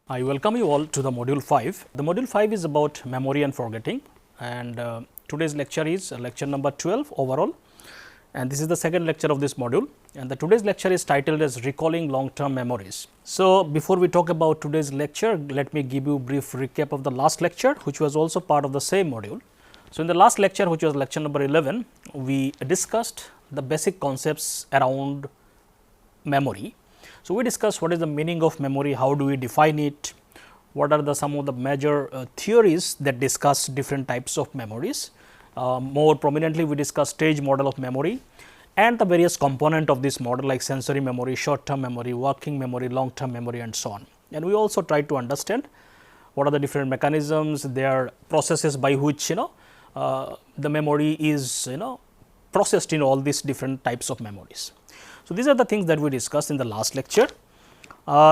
I welcome you all to the module 5. The module 5 is about memory and forgetting, and today's lecture is lecture number 12 overall, and this is the second lecture of this module, and the today's lecture is titled as recalling long term memories. So, before we talk about today's lecture, let me give you a brief recap of the last lecture, which was also part of the same module. So, in the last lecture, which was lecture number 11, we discussed the basic concepts around memory. So, we discussed what is the meaning of memory, how do we define it, what are the some of the major theories that discuss different types of memories. More prominently, we discussed stage model of memory and the various component of this model like sensory memory, short term memory, working memory, long term memory and so on. And we also tried to understand what are the different mechanisms, their processes by which the memory is processed in all these different types of memories. So, these are the things that we discussed in the last lecture.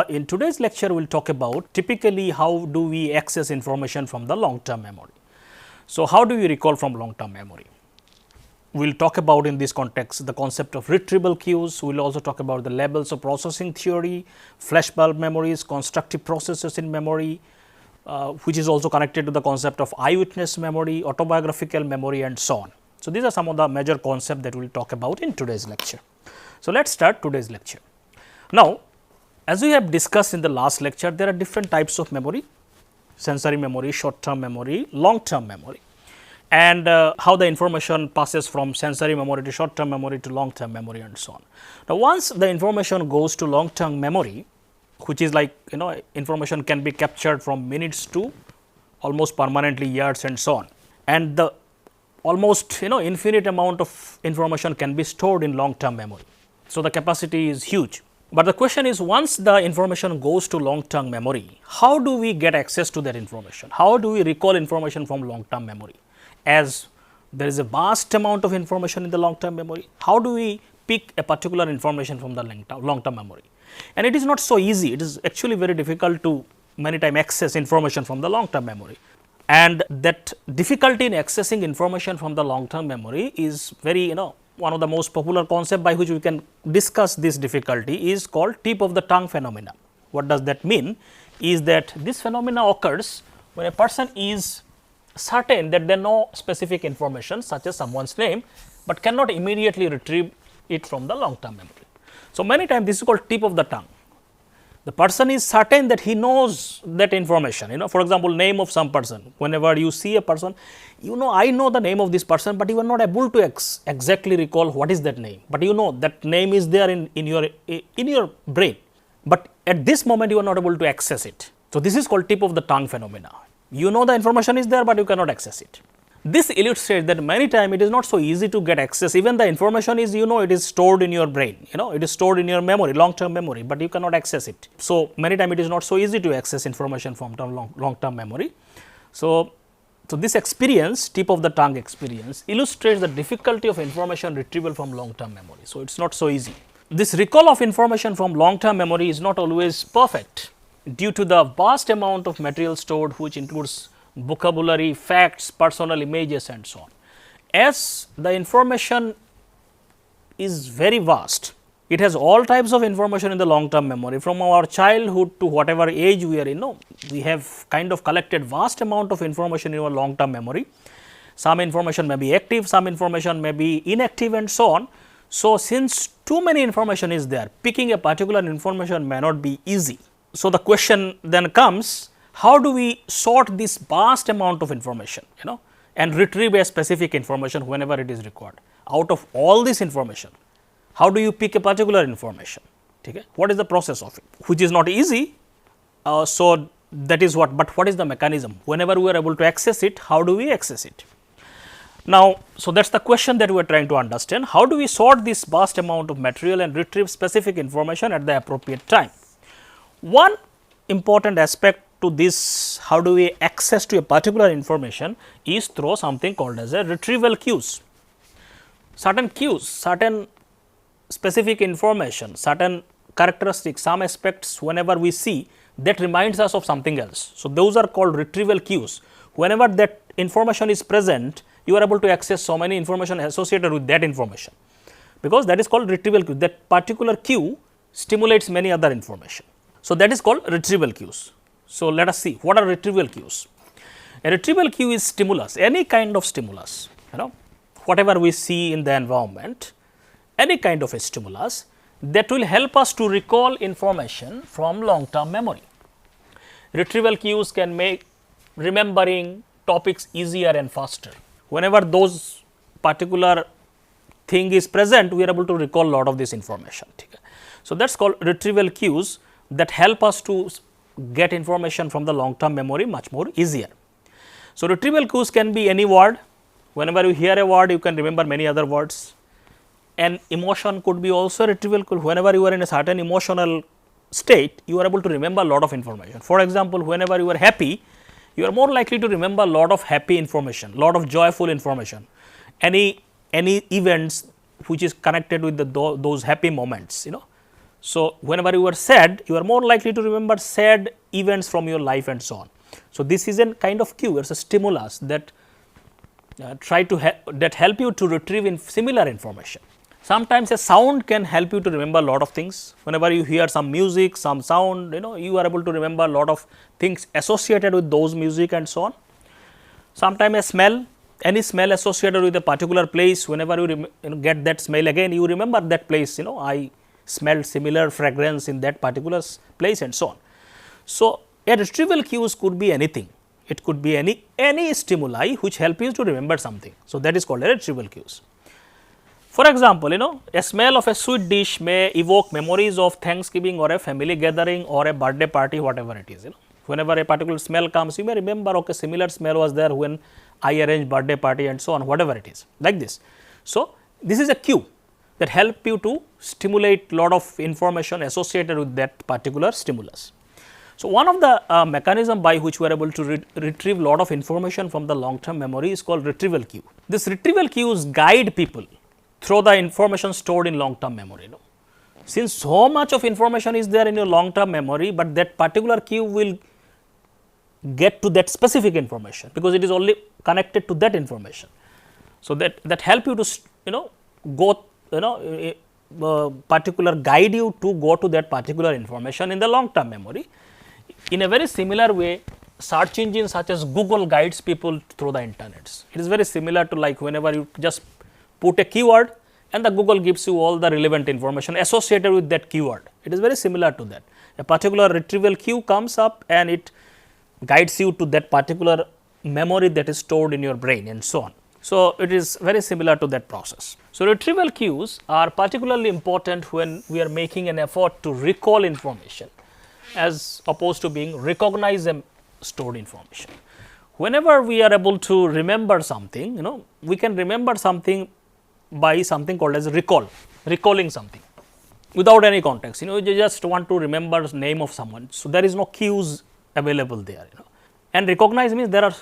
In today's lecture, we will talk about typically how do we access information from the long term memory. So, how do we recall from long term memory? We will talk about in this context the concept of retrieval cues, we will also talk about the levels of processing theory, flashbulb memories, constructive processes in memory, which is also connected to the concept of eyewitness memory, autobiographical memory and so on. So, these are some of the major concepts that we will talk about in today's lecture. So, let us start today's lecture. Now, as we have discussed in the last lecture, there are different types of memory, sensory memory, short term memory, long term memory, and how the information passes from sensory memory to short term memory to long term memory and so on. Now, once the information goes to long term memory, which is like information can be captured from minutes to almost permanently years and so on, and the almost infinite amount of information can be stored in long term memory. So, the capacity is huge, but the question is once the information goes to long term memory, how do we get access to that information? How do we recall information from long term memory? As there is a vast amount of information in the long term memory, how do we pick a particular information from the long term memory? And it is not so easy, it is actually very difficult to many times access information from the long term memory. And that difficulty in accessing information from the long term memory is very one of the most popular concept by which we can discuss this difficulty is called tip of the tongue phenomena. What does that mean? Is that this phenomena occurs when a person is certain that they know specific information such as someone's name, but cannot immediately retrieve it from the long term memory. So, many times this is called tip of the tongue. The person is certain that he knows that information, for example, name of some person. Whenever you see a person, I know the name of this person, but you are not able to exactly recall what is that name, but that name is there in your brain, but at this moment you are not able to access it. So, this is called tip of the tongue phenomena. The information is there, but you cannot access it. This illustrates that many times it is not so easy to get access, even the information is it is stored in your brain, it is stored in your memory, long term memory, but you cannot access it. So, many times it is not so easy to access information from long term memory. So, this experience, tip of the tongue experience illustrates the difficulty of information retrieval from long term memory. So, it is not so easy. This recall of information from long term memory is not always perfect due to the vast amount of material stored, which includes vocabulary, facts, personal images and so on. As the information is very vast, it has all types of information in the long term memory from our childhood to whatever age we are in. We have kind of collected vast amount of information in our long term memory. Some information may be active, some information may be inactive and so on. So, since too many information is there, picking a particular information may not be easy. So, the question then comes, how do we sort this vast amount of information, and retrieve a specific information whenever it is required? Out of all this information, how do you pick a particular information? Okay? What is the process of it? Which is not easy. So, that is but what is the mechanism? Whenever we are able to access it, how do we access it? Now, so that is the question that we are trying to understand. How do we sort this vast amount of material and retrieve specific information at the appropriate time? One important aspect to this, how do we access to a particular information, is through something called as a retrieval cues. Certain cues, certain specific information, certain characteristics, some aspects whenever we see that reminds us of something else. So, those are called retrieval cues. Whenever that information is present, you are able to access so many information associated with that information, because that is called retrieval cue. That particular cue stimulates many other information. So, that is called retrieval cues. So, let us see what are retrieval cues. A retrieval cue is stimulus, any kind of stimulus, whatever we see in the environment, any kind of a stimulus that will help us to recall information from long term memory. Retrieval cues can make remembering topics easier and faster. Whenever those particular thing is present, we are able to recall lot of this information. So, that is called retrieval cues that help us to get information from the long term memory much more easier. So, retrieval cues can be any word. Whenever you hear a word, you can remember many other words. An emotion could be also retrieval cue. Whenever you are in a certain emotional state, you are able to remember a lot of information. For example, whenever you are happy, you are more likely to remember a lot of happy information, lot of joyful information, any events which is connected with those happy moments. So, whenever you are sad, you are more likely to remember sad events from your life and so on. So, this is a kind of cue, it is a stimulus that help you to retrieve similar information. Sometimes a sound can help you to remember a lot of things. Whenever you hear some music, some sound, you are able to remember a lot of things associated with those music and so on. Sometimes a smell, any smell associated with a particular place, whenever you get that smell again, you remember that place, I smelled similar fragrance in that particular place and so on. So, a retrieval cues could be anything. It could be any stimuli which help you to remember something. So, that is called a retrieval cues. For example, a smell of a sweet dish may evoke memories of Thanksgiving or a family gathering or a birthday party, whatever it is. Whenever a particular smell comes, you may remember, okay, similar smell was there when I arranged birthday party and so on, whatever it is, like this. So, this is a cue that help you to stimulate lot of information associated with that particular stimulus. So, one of the mechanism by which we are able to retrieve lot of information from the long term memory is called retrieval cue. This retrieval cues guide people through the information stored in long term memory. Since so much of information is there in your long term memory, but that particular cue will get to that specific information, because it is only connected to that information. So, that help you to go particular guide you to go to that particular information in the long term memory. In a very similar way, search engines such as Google guides people through the internet. It is very similar to like whenever you just put a keyword and the Google gives you all the relevant information associated with that keyword. It is very similar to that. A particular retrieval cue comes up and it guides you to that particular memory that is stored in your brain and so on. So, it is very similar to that process. So, retrieval cues are particularly important when we are making an effort to recall information as opposed to being recognize and stored information. Whenever we are able to remember something, we can remember something by something called as recalling something without any context. You just want to remember the name of someone. So, there is no cues available there. And recognize means there are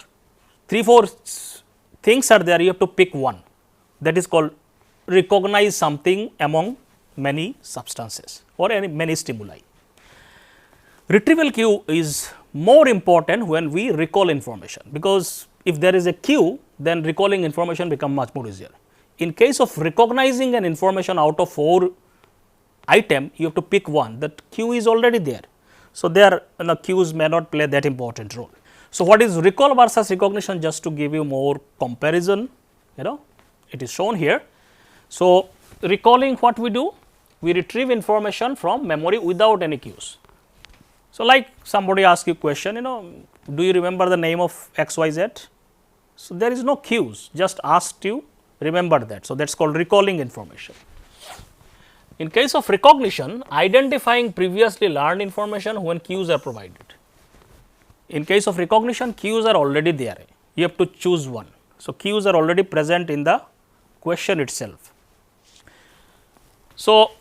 3-4 things are there, you have to pick one, that is called recognize something among many substances or many stimuli. Retrieval cue is more important when we recall information, because if there is a cue, then recalling information become much more easier. In case of recognizing an information out of 4 items, you have to pick one, that cue is already there. So, there the cues may not play that important role. So, what is recall versus recognition? Just to give you more comparison, it is shown here. So, recalling, what we do? We retrieve information from memory without any cues. So, like somebody asks you question, do you remember the name of XYZ? So, there is no cues, just asked you remember that. So, that is called recalling information. In case of recognition, identifying previously learned information when cues are provided. In case of recognition, cues are already there, you have to choose one. So, cues are already present in the question itself. So,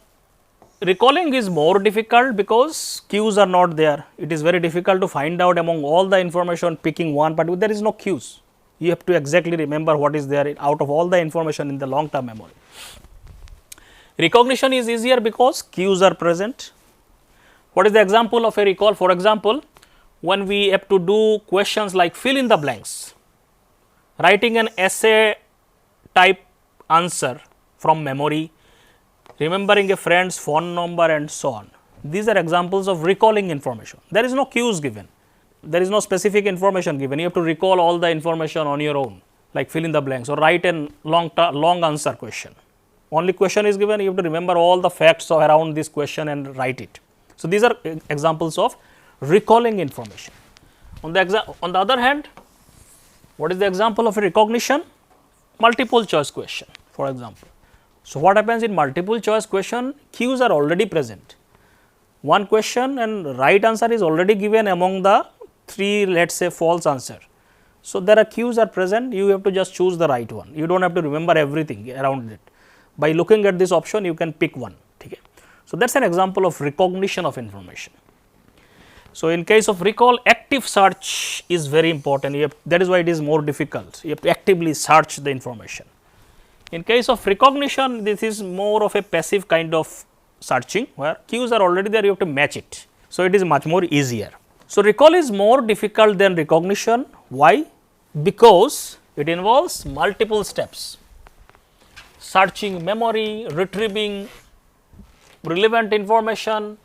recalling is more difficult because cues are not there. It is very difficult to find out among all the information picking one, but there is no cues. You have to exactly remember what is there out of all the information in the long term memory. Recognition is easier because cues are present. What is the example of a recall? For example, when we have to do questions like fill in the blanks, writing an essay type answer from memory, remembering a friend's phone number and so on. These are examples of recalling information. There is no cues given. there is no specific information given, you have to recall all the information on your own, like fill in the blanks or write a long answer question. Only question is given, you have to remember all the facts around this question and write it. So, these are examples of recalling information. On the other hand, what is the example of a recognition? Multiple choice question, for example. So, what happens in multiple choice question? Cues are already present. One question and right answer is already given among the 3, let us say, false answer. So, there are cues are present, you have to just choose the right one. You do not have to remember everything around it. By looking at this option, you can pick one. Okay. So, that is an example of recognition of information. So, in case of recall, active search is very important. That is why it is more difficult. You have to actively search the information. In case of recognition, this is more of a passive kind of searching, where cues are already there, you have to match it. So, it is much more easier. So, recall is more difficult than recognition. Why? Because it involves multiple steps: searching memory, retrieving relevant information,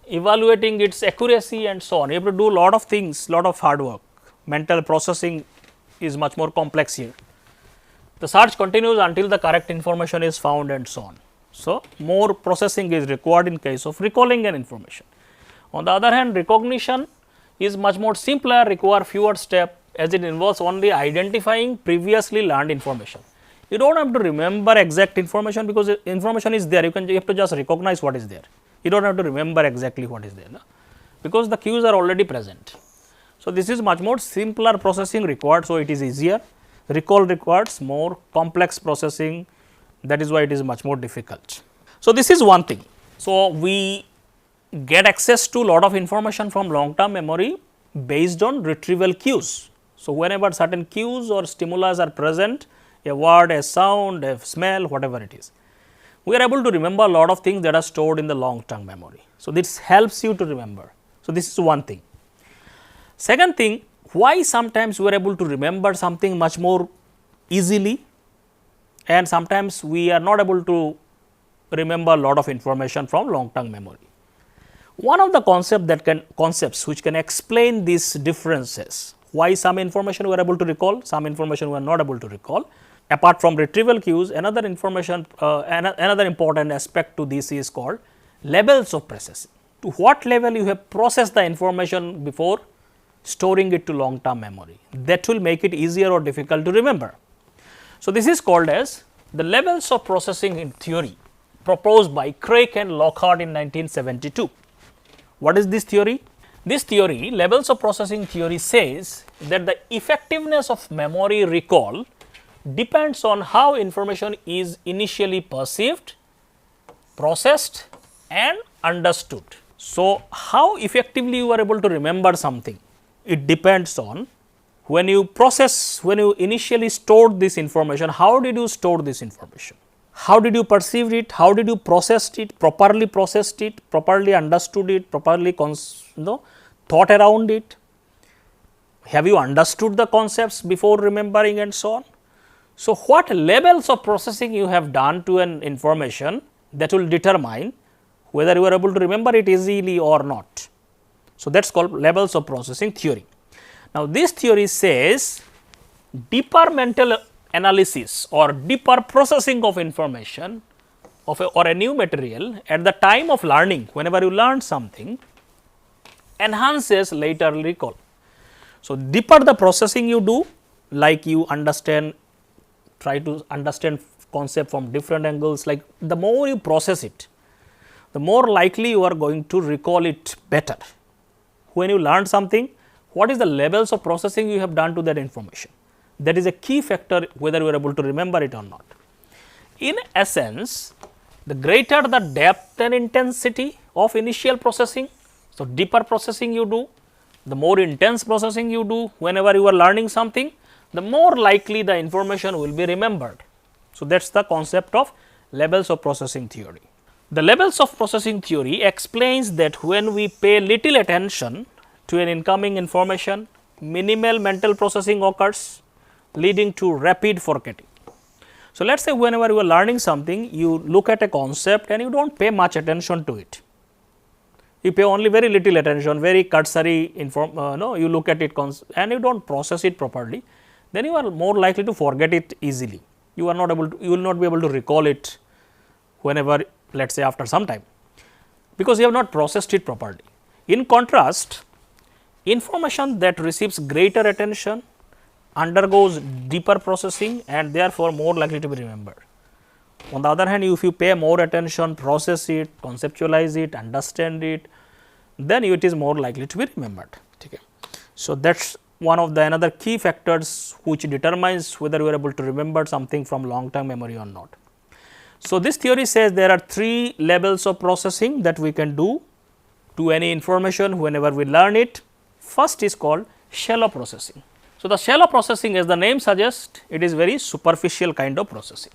evaluating its accuracy and so on. You have to do a lot of things, lot of hard work. Mental processing is much more complex here. The search continues until the correct information is found and so on. So, more processing is required in case of recalling an information. On the other hand, recognition is much more simpler, require fewer steps, as it involves only identifying previously learned information. You do not have to remember exact information, because information is there, you have to just recognize what is there. You do not have to remember exactly what is there, no? Because the cues are already present. So, this is much more simpler processing required. So, it is easier. Recall requires more complex processing, that is why it is much more difficult. So, this is one thing. So, we get access to lot of information from long term memory based on retrieval cues. So, whenever certain cues or stimulus are present, a word, a sound, a smell, whatever it is, we are able to remember a lot of things that are stored in the long term memory. So, this helps you to remember. So, this is one thing. Second thing, why sometimes we are able to remember something much more easily, and sometimes we are not able to remember a lot of information from long term memory. One of the concepts which can explain these differences, why some information we are able to recall, some information we are not able to recall. Apart from retrieval cues, another information, another important aspect to this is called levels of processing. To what level you have processed the information before storing it to long term memory, that will make it easier or difficult to remember. So, this is called as the levels of processing in theory, proposed by Craig and Lockhart in 1972. What is this theory? This theory, levels of processing theory, says that the effectiveness of memory recall depends on how information is initially perceived, processed and understood. So, how effectively you are able to remember something, it depends on when you initially stored this information, how did you store this information? How did you perceive it? How did you process it, properly understood it, properly thought around it? Have you understood the concepts before remembering and so on? So, what levels of processing you have done to an information, that will determine whether you are able to remember it easily or not. So, that is called levels of processing theory. Now, this theory says deeper mental analysis or deeper processing of information or a new material at the time of learning, whenever you learn something, enhances later recall. So, deeper the processing you do, like you try to understand concept from different angles, like the more you process it, the more likely you are going to recall it better. When you learn something, what is the levels of processing you have done to that information? That is a key factor whether you are able to remember it or not. In essence, the greater the depth and intensity of initial processing, so deeper processing you do, the more intense processing you do whenever you are learning something, the more likely the information will be remembered. So, that is the concept of levels of processing theory. The levels of processing theory explains that when we pay little attention to an incoming information, minimal mental processing occurs, leading to rapid forgetting. So, let us say whenever you are learning something, you look at a concept and you do not pay much attention to it. you pay only very little attention, very cursory you look at it and you do not process it properly, then you are more likely to forget it easily. You are not able to, you will not be able to recall it whenever, let us say after some time, because you have not processed it properly. In contrast, information that receives greater attention undergoes deeper processing and therefore more likely to be remembered. On the other hand, if you pay more attention, process it, conceptualize it, understand it, then it is more likely to be remembered. Okay. So, that is one of the another key factors which determines whether you are able to remember something from long term memory or not. So, this theory says there are 3 levels of processing that we can do to any information whenever we learn it. First is called shallow processing. So, the shallow processing, as the name suggests, it is very superficial kind of processing.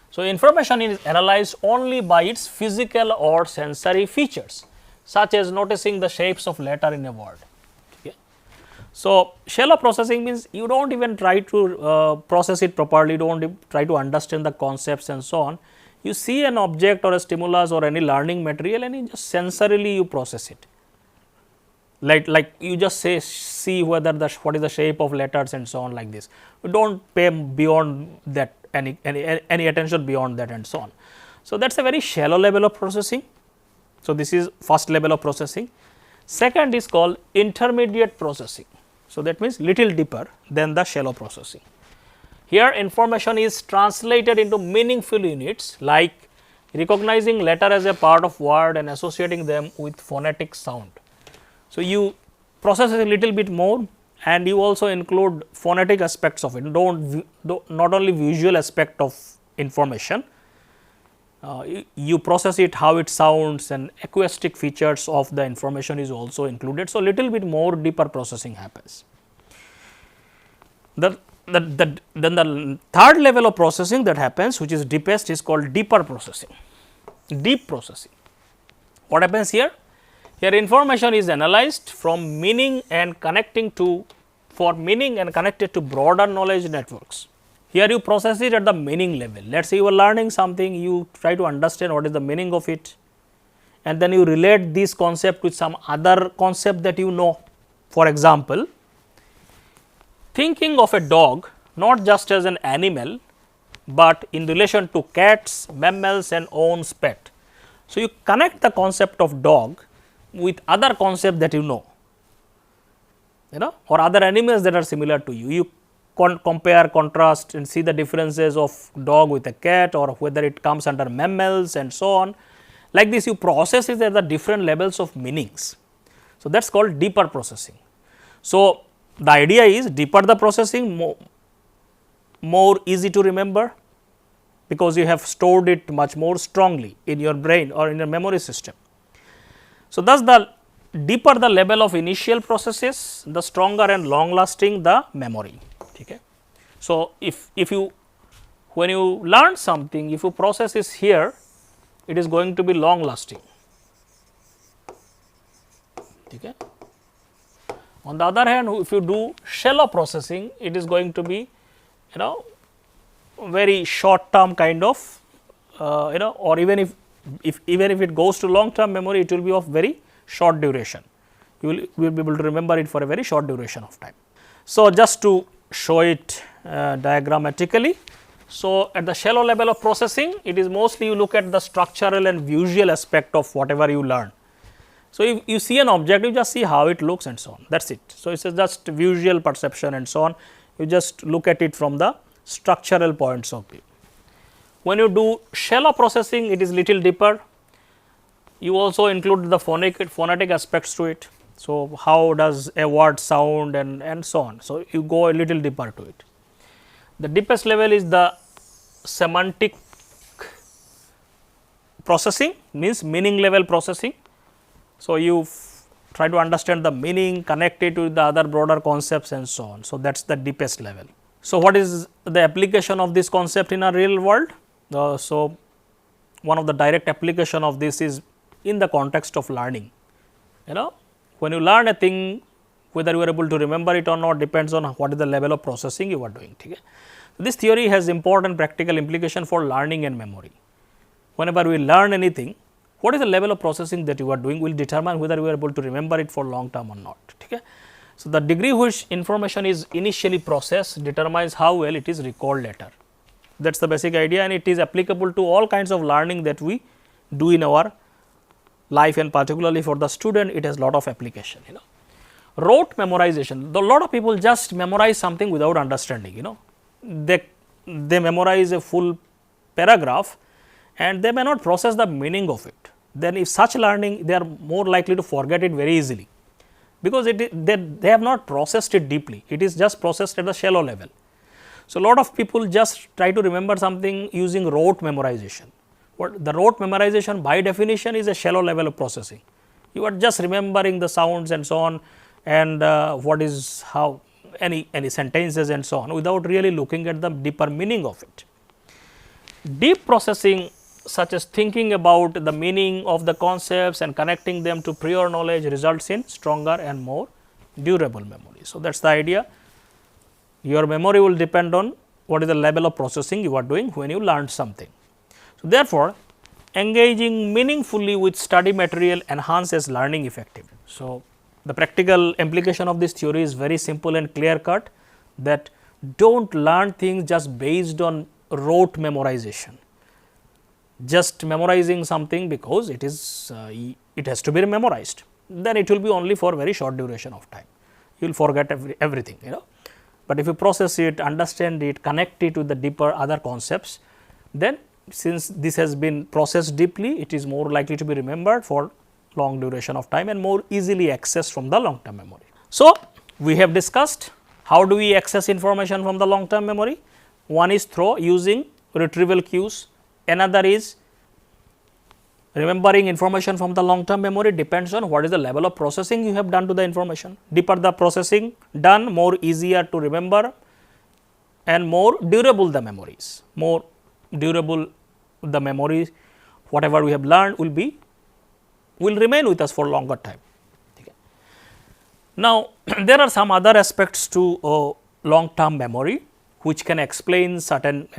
So, information is analyzed only by its physical or sensory features, such as noticing the shapes of letter in a word. Okay. So, shallow processing means you do not even try to process it properly, do not try to understand the concepts and so on. You see an object or a stimulus or any learning material and you just sensorily you process it. Like you just see whether what is the shape of letters and so on, like this. You do not pay beyond that any attention beyond that and so on. So, that is a very shallow level of processing. So, this is first level of processing. Second is called intermediate processing. So, that means little deeper than the shallow processing. Here information is translated into meaningful units like recognizing letter as a part of word and associating them with phonetic sound. So, you process a little bit more and you also include phonetic aspects of it, not only visual aspect of information, you process it how it sounds and acoustic features of the information is also included. So, little bit more deeper processing happens. Then the third level of processing that happens, which is deepest, is called deeper processing, deep processing. What happens here? Here information is analyzed from meaning and connected to broader knowledge networks. Here you process it at the meaning level. Let us say you are learning something, you try to understand what is the meaning of it and then you relate this concept with some other concept that you know. For example, thinking of a dog not just as an animal, but in relation to cats, mammals and owns pet. So, you connect the concept of dog with other concept that you know or other animals that are similar to you. You compare, contrast and see the differences of dog with a cat or whether it comes under mammals and so on. Like this you process it at the different levels of meanings. So, that is called deeper processing. So, the idea is deeper the processing, more easy to remember, because you have stored it much more strongly in your brain or in your memory system. So, thus the deeper the level of initial processes, the stronger and long lasting the memory. Okay. So, if you when you learn something, if you process is here, it is going to be long lasting. Okay. On the other hand, if you do shallow processing, it is going to be very short term kind of or even if it goes to long term memory, it will be of very short duration. You will be able to remember it for a very short duration of time. So, just to show it diagrammatically. So, at the shallow level of processing, it is mostly you look at the structural and visual aspect of whatever you learn. So, if you see an object, you just see how it looks and so on, that is it. So, it is just visual perception and so on, you just look at it from the structural points of view. When you do shallow processing, it is little deeper, you also include the phonetic aspects to it. So, how does a word sound and so on. So, you go a little deeper to it. The deepest level is the semantic processing, means meaning level processing. So, you try to understand the meaning, connect it with the other broader concepts and so on. So, that is the deepest level. So, what is the application of this concept in a real world? So, one of the direct application of this is in the context of learning. When you learn a thing, whether you are able to remember it or not depends on what is the level of processing you are doing. Okay? This theory has important practical implication for learning and memory. Whenever we learn anything, what is the level of processing that you are doing will determine whether you are able to remember it for long term or not. Okay. So, the degree which information is initially processed determines how well it is recalled later. That is the basic idea, and it is applicable to all kinds of learning that we do in our life, and particularly for the student it has lot of application. Rote memorization, a lot of people just memorize something without understanding. They memorize a full paragraph and they may not process the meaning of it. Then if such learning, they are more likely to forget it very easily, because they have not processed it deeply, it is just processed at the shallow level. So, a lot of people just try to remember something using rote memorization. What the rote memorization by definition is a shallow level of processing. You are just remembering the sounds and so on, and what is how any sentences and so on, without really looking at the deeper meaning of it. Deep processing, such as thinking about the meaning of the concepts and connecting them to prior knowledge, results in stronger and more durable memory. So, that is the idea. Your memory will depend on what is the level of processing you are doing when you learn something. So, therefore, engaging meaningfully with study material enhances learning effectively. So, the practical implication of this theory is very simple and clear cut, that do not learn things just based on rote memorization, just memorizing something because it is it has to be memorized, then it will be only for very short duration of time, you will forget everything. But if you process it, understand it, connect it with the deeper other concepts, then since this has been processed deeply, it is more likely to be remembered for long duration of time and more easily accessed from the long term memory. So, we have discussed how do we access information from the long term memory. One is through using retrieval cues, another is remembering information from the long term memory depends on what is the level of processing you have done to the information. Deeper the processing done, more easier to remember and more durable the memories. More durable the memory, whatever we have learned will remain with us for longer time. Okay. Now, there are some other aspects to long term memory which can explain certain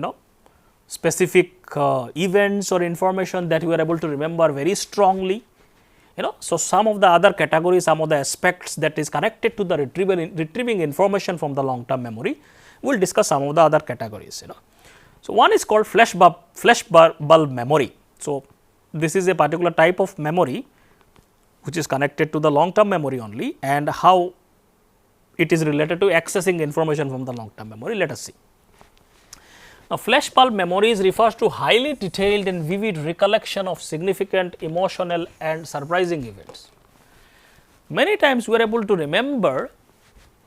specific events or information that we are able to remember very strongly. So, some of the other categories, some of the aspects that is connected to the retrieving information from the long term memory, we will discuss some of the other categories. So, one is called flash bulb memory. So, this is a particular type of memory which is connected to the long term memory only, and how it is related to accessing information from the long term memory. Let us see. Now, flash bulb memories refers to highly detailed and vivid recollection of significant emotional and surprising events. Many times we are able to remember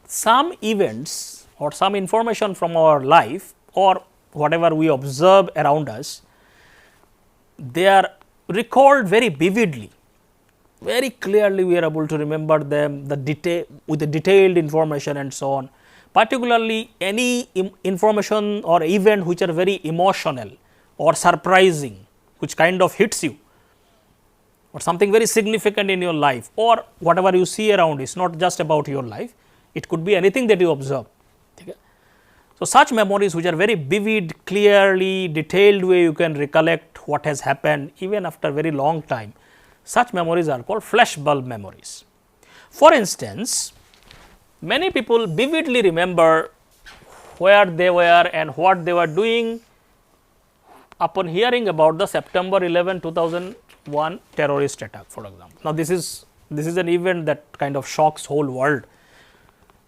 some events or some information from our life or whatever we observe around us, they are recalled very vividly, very clearly we are able to remember them with the detailed information and so on. Particularly any information or event which are very emotional or surprising, which kind of hits you, or something very significant in your life, or whatever you see around is not just about your life, it could be anything that you observe. Okay. So, such memories which are very vivid, clearly detailed way you can recollect what has happened even after very long time, such memories are called flash bulb memories. For instance, many people vividly remember where they were and what they were doing upon hearing about the September 11, 2001 terrorist attack, for example. Now, this is an event that kind of shocks whole world,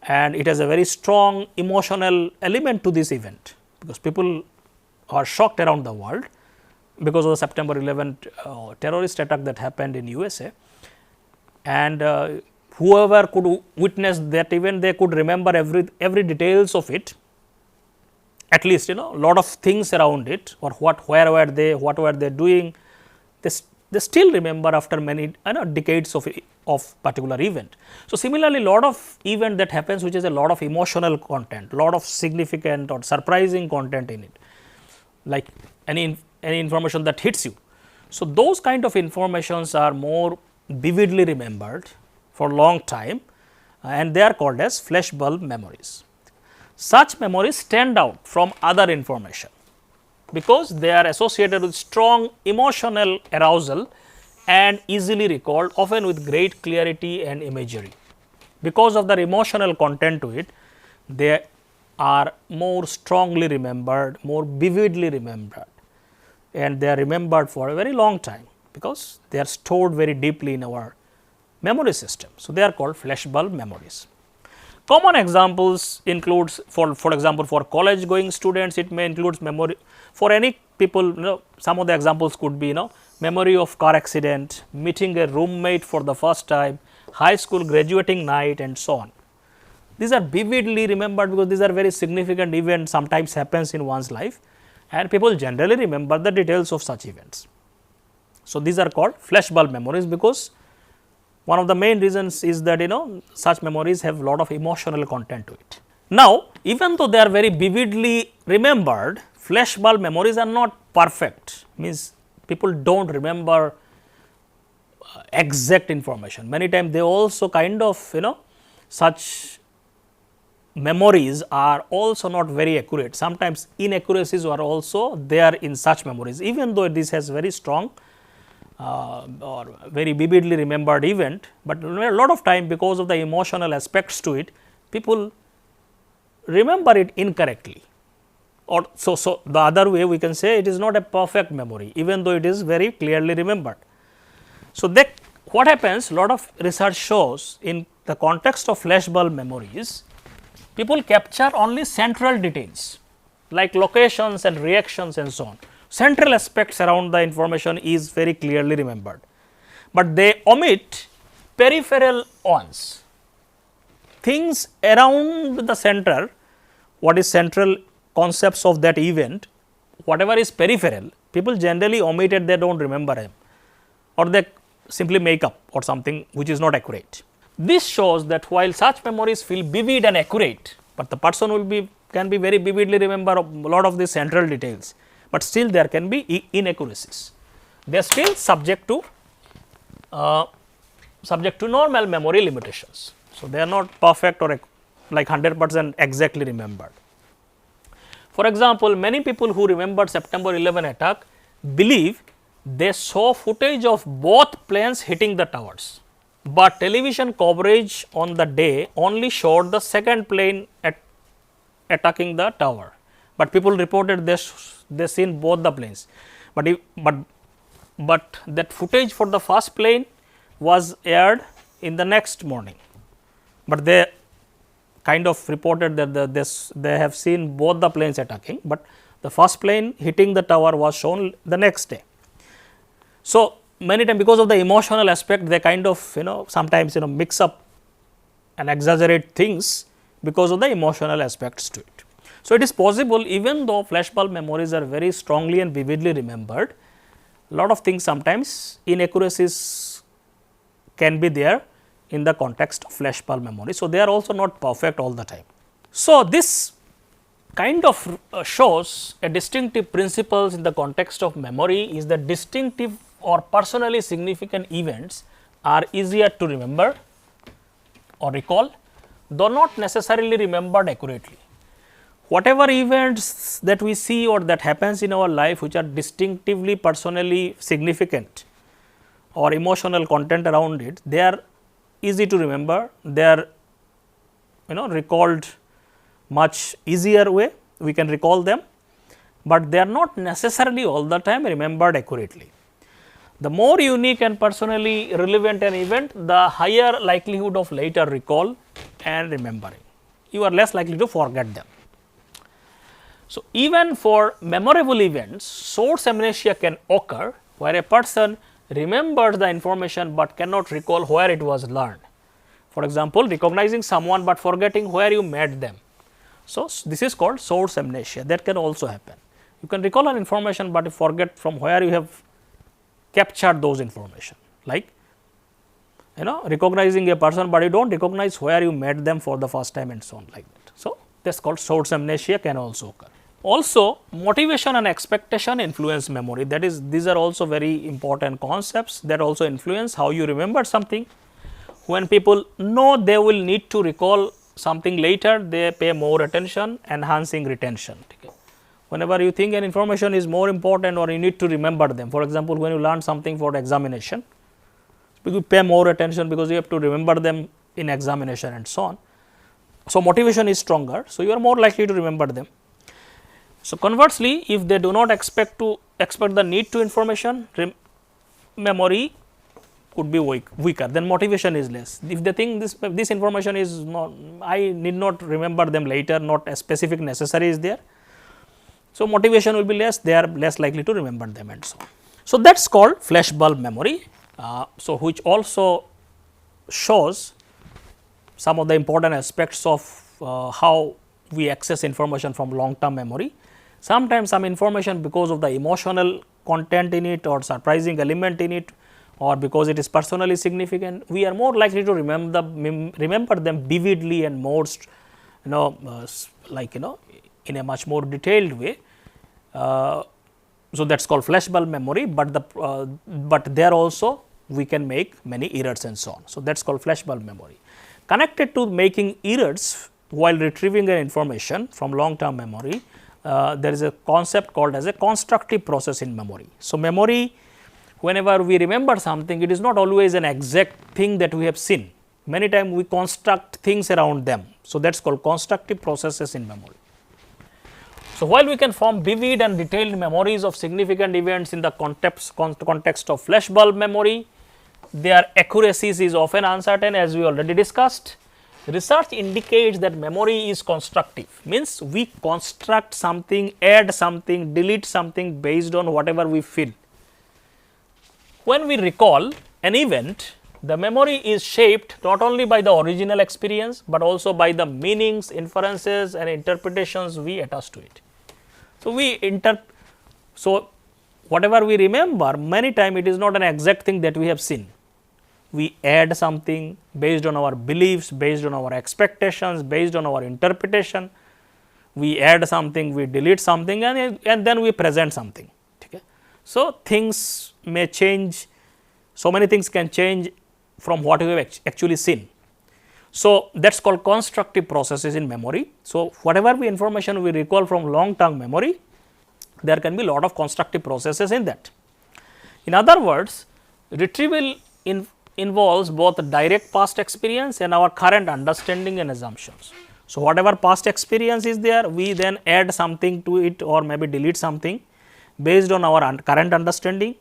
and it has a very strong emotional element to this event, because people are shocked around the world because of the September 11 terrorist attack that happened in USA, and whoever could witness that event, they could remember every details of it, at least lot of things around it, or where were they, what were they doing, they still remember after many decades of particular event. So, similarly, lot of event that happens which is a lot of emotional content, lot of significant or surprising content in it, like any information that hits you. So, those kind of informations are more vividly remembered for long time, and they are called as flash bulb memories. Such memories stand out from other information because they are associated with strong emotional arousal and easily recalled, often with great clarity and imagery. Because of their emotional content to it, they are more strongly remembered, more vividly remembered, and they are remembered for a very long time, because they are stored very deeply in our memory system. So, they are called flashbulb memories. Common examples includes, for example, for college going students, it may include memory. For any people, some of the examples could be, memory of car accident, meeting a roommate for the first time, high school graduating night, and so on. These are vividly remembered because these are very significant events, sometimes happens in one's life, and people generally remember the details of such events. So, these are called flashbulb memories, because one of the main reasons is that such memories have lot of emotional content to it. Now, even though they are very vividly remembered, flashbulb memories are not perfect, means people do not remember exact information. Many times they also kind of such memories are also not very accurate. Sometimes inaccuracies are also there in such memories, even though this has very strong or very vividly remembered event, but a lot of time because of the emotional aspects to it, people remember it incorrectly, or so the other way we can say it is not a perfect memory, even though it is very clearly remembered. So, what happens, lot of research shows in the context of flashbulb memories, people capture only central details like locations and reactions and so on. Central aspects around the information is very clearly remembered, but they omit peripheral ones, things around the center, what is central concepts of that event, whatever is peripheral, people generally omit it, they do not remember them, or they simply make up or something which is not accurate. This shows that while such memories feel vivid and accurate, but the person can be very vividly remember a lot of the central details, but still there can be inaccuracies. They are still subject to normal memory limitations. So, they are not perfect or like 100% exactly remembered. For example, many people who remembered September 11 attack believe they saw footage of both planes hitting the towers, but television coverage on the day only showed the second plane attacking the tower, but people reported they seen both the planes, but that footage for the first plane was aired in the next morning, but they kind of reported that they have seen both the planes attacking, but the first plane hitting the tower was shown the next day. So, many times because of the emotional aspect, they kind of sometimes mix up and exaggerate things because of the emotional aspects to it. So, it is possible, even though flashbulb memories are very strongly and vividly remembered, lot of things sometimes inaccuracies can be there in the context of flashbulb memory. So, they are also not perfect all the time. So, this kind of shows a distinctive principles in the context of memory is that distinctive or personally significant events are easier to remember or recall, though not necessarily remembered accurately. Whatever events that we see or that happens in our life which are distinctively personally significant or emotional content around it, they are easy to remember, they are recalled much easier way, we can recall them, but they are not necessarily all the time remembered accurately. The more unique and personally relevant an event, the higher likelihood of later recall and remembering. You are less likely to forget them. So, even for memorable events, source amnesia can occur where a person remembers the information, but cannot recall where it was learned. For example, recognizing someone, but forgetting where you met them. So, this is called source amnesia, that can also happen. You can recall an information, but you forget from where you have captured those information, like recognizing a person, but you do not recognize where you met them for the first time and so on like that. So, that is called source amnesia can also occur. Also, motivation and expectation influence memory, that is, these are also very important concepts that also influence how you remember something. When people know they will need to recall something later, they pay more attention, enhancing retention. Okay. Whenever you think an information is more important or you need to remember them, for example, when you learn something for examination, you pay more attention because you have to remember them in examination and so on. So, motivation is stronger. So, you are more likely to remember them. So, conversely, if they do not expect the need to information, memory could be weaker, then motivation is less. If they think this information is not, I need not remember them later, not a specific necessary is there. So, motivation will be less, they are less likely to remember them and so on. So, that is called flashbulb memory. So, which also shows some of the important aspects of how we access information from long term memory. Sometimes some information, because of the emotional content in it or surprising element in it, or because it is personally significant, we are more likely to remember them vividly and most in a much more detailed way. So, that is called flashbulb memory, but there also we can make many errors and so on. So, that is called flashbulb memory. Connected to making errors while retrieving an information from long term memory, there is a concept called as a constructive process in memory. So, memory, whenever we remember something, it is not always an exact thing that we have seen. Many times we construct things around them. So, that is called constructive processes in memory. So, while we can form vivid and detailed memories of significant events in the context of flashbulb memory, their accuracies is often uncertain, as we already discussed. Research indicates that memory is constructive, means we construct something, add something, delete something based on whatever we feel. When we recall an event, the memory is shaped not only by the original experience, but also by the meanings, inferences and interpretations we attach to it. So, whatever we remember, many times it is not an exact thing that we have seen. We add something based on our beliefs, based on our expectations, based on our interpretation. We add something, we delete something and then we present something. Okay. So, things may change, so many things can change from what we have actually seen. So, that is called constructive processes in memory. So, whatever information we recall from long term memory, there can be a lot of constructive processes in that. In other words, retrieval involves both direct past experience and our current understanding and assumptions. So, whatever past experience is there, we then add something to it or maybe delete something based on our current understanding,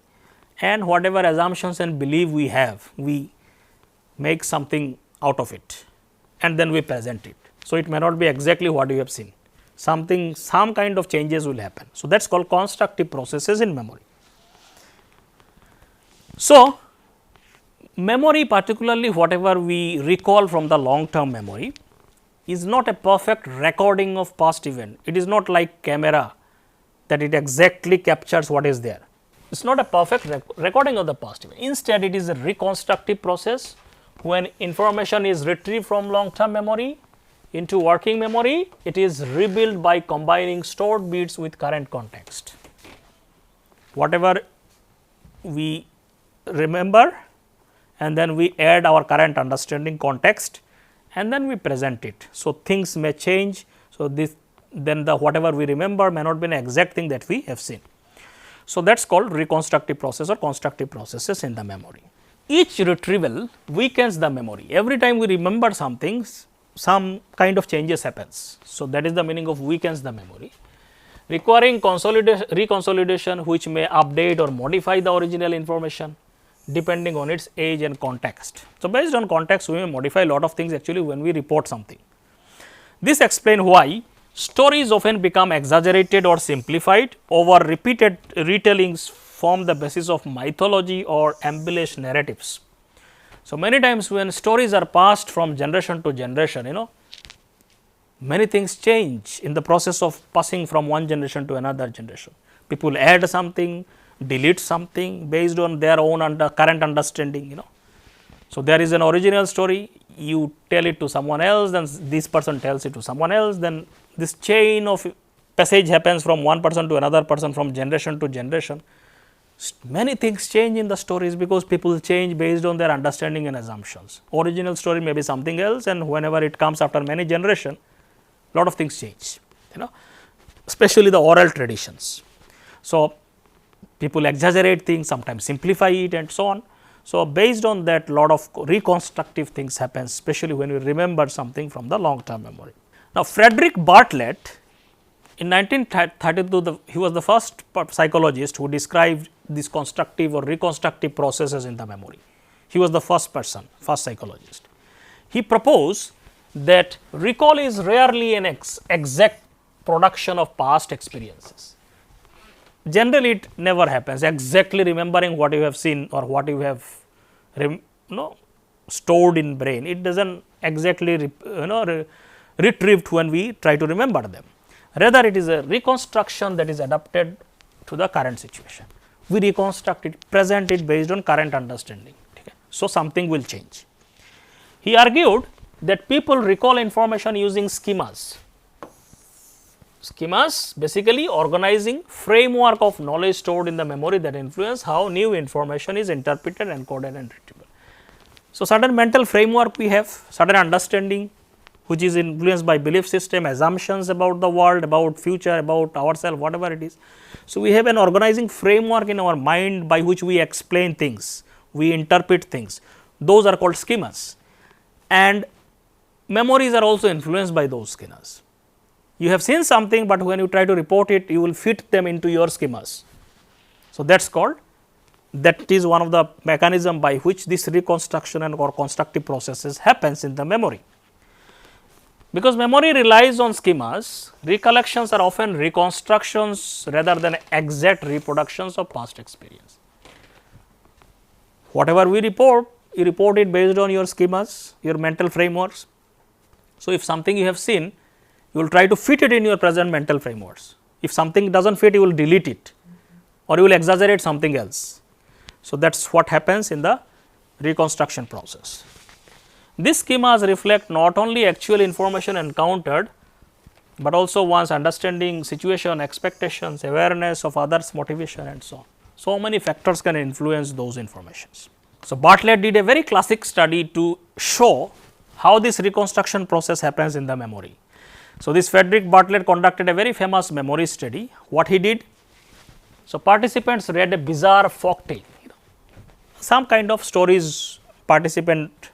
and whatever assumptions and belief we have, we make something out of it and then we present it. So, it may not be exactly what you have seen, some kind of changes will happen. So, that is called constructive processes in memory. So, memory, particularly whatever we recall from the long term memory, is not a perfect recording of past event. It is not like camera that it exactly captures what is there. It is not a perfect recording of the past event. Instead, it is a reconstructive process. When information is retrieved from long term memory into working memory, it is rebuilt by combining stored bits with current context. Whatever we remember, and then we add our current understanding context and then we present it. So, things may change. So, then whatever we remember may not be an exact thing that we have seen. So, that is called reconstructive process or constructive processes in the memory. Each retrieval weakens the memory. Every time we remember something, some kind of changes happens. So, that is the meaning of weakens the memory, requiring reconsolidation which may update or modify the original information depending on its age and context. So, based on context, we may modify a lot of things actually when we report something. This explains why stories often become exaggerated or simplified over repeated retellings form the basis of mythology or embellished narratives. So, many times when stories are passed from generation to generation, many things change in the process of passing from one generation to another generation. People add something, delete something based on their own current understanding. So, there is an original story, you tell it to someone else, then this person tells it to someone else, then this chain of passage happens from one person to another person, from generation to generation. Many things change in the stories because people change based on their understanding and assumptions. Original story may be something else, and whenever it comes after many generations, lot of things change, especially the oral traditions. So, people exaggerate things, sometimes simplify it and so on. So, based on that, lot of reconstructive things happen, especially when we remember something from the long term memory. Now, Frederick Bartlett in 1932, he was the first psychologist who described these constructive or reconstructive processes in the memory. He was the first person, first psychologist. He proposed that recall is rarely an exact production of past experiences. Generally, it never happens exactly remembering what you have seen or what you have stored in brain. It does not exactly retrieved when we try to remember them. Rather, it is a reconstruction that is adapted to the current situation. We reconstruct it, present it based on current understanding. Okay. So, something will change. He argued that people recall information using schemas. Schemas basically organizing framework of knowledge stored in the memory that influence how new information is interpreted, encoded and retrievable. So, certain mental framework we have, certain understanding which is influenced by belief system, assumptions about the world, about future, about ourselves, whatever it is. So, we have an organizing framework in our mind by which we explain things, we interpret things, those are called schemas, and memories are also influenced by those schemas. You have seen something, but when you try to report it, you will fit them into your schemas. So, that is called, that is one of the mechanism by which this reconstruction and or constructive processes happens in the memory. Because memory relies on schemas, recollections are often reconstructions rather than exact reproductions of past experience. Whatever we report, you report it based on your schemas, your mental frameworks. So, if something you have seen, you will try to fit it in your present mental frameworks. If something does not fit, you will delete it or you will exaggerate something else. So, that is what happens in the reconstruction process. These schemas reflect not only actual information encountered, but also one's understanding, situation, expectations, awareness of others' motivation and so on. So many factors can influence those informations. So, Bartlett did a very classic study to show how this reconstruction process happens in the memory. So, this Frederick Bartlett conducted a very famous memory study. What he did? So, participants read a bizarre folk tale, some kind of stories participant,